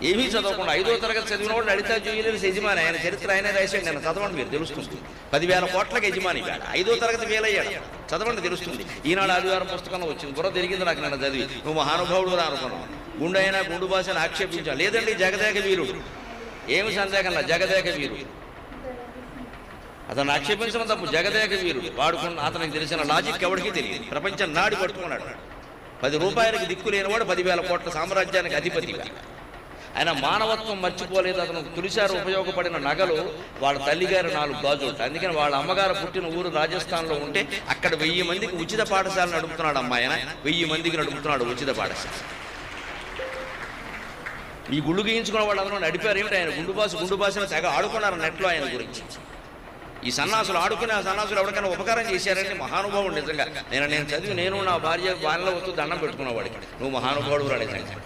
ఏమీ చదవకుండా 5వ తరగతి చదివిన వాడు లలితా జ్యువెలరీస్ యజమాని. ఆయన చరిత్ర ఆయనే రాశాడు. నేను చదవండి, మీరు తెలుస్తుంది. 10,000 కోట్లకు యజమాని కాదు, 5వ తరగతి ఫెయిల్ అయ్యాడు. చదవండి, తెలుస్తుంది. ఈనాడు ఆదివారం పుస్తకంలో వచ్చింది. బుర్ర తిరిగింది నాకు నన్ను చదివి. నువ్వు మహానుభావుడు రా అనుకున్నావు. గుండు అయినా గుండు భాషను ఆక్షేపించా. లేదండి, జగదేక వీరుడు. ఏమి సందేహంలా జగదేక వీరుడు. అతను ఆక్షేపించడం తప్పు. జగదేక వీరుడు వాడుకున్న అతనికి తెలిసిన లాజిక్ ఎవరికి తెలియదు. ప్రపంచం నాడి పట్టుకున్నాడు. 10 రూపాయలకి దిక్కు లేనివాడు 10,000 కోట్ల సామ్రాజ్యానికి అధిపతిగా. ఆయన మానవత్వం మర్చిపోలేదు. అతను తొలిసారి ఉపయోగపడిన నగలు వాళ్ళ తల్లిగారు 4 గాజులు. అందుకని వాళ్ళ అమ్మగారు పుట్టిన ఊరు రాజస్థాన్లో ఉంటే అక్కడ 1000 మందికి ఉచిత పాఠశాల నడుపుతున్నాడు. అమ్మాయన 1000 మందికి నడుపుతున్నాడు ఉచిత పాఠశాల. ఈ గుళ్ళు గీయించుకున్న వాళ్ళు అందరూ నడిపారు. ఏమిటి ఆయన గుండు భాషను తెగ ఆడుకున్నారు నెట్లో ఆయన గురించి. ఈ సన్నాసులు ఆడుకునే ఆ సన్నాసులు ఎవరికైనా ఉపకారం చేశారంటే మహానుభావుడు నిజంగా. నేను చదివి నేను నా భార్య వాళ్ళ వద్దు దండం పెట్టుకున్నవాడికి. నువ్వు మహానుభావుడు రా నిజంగా.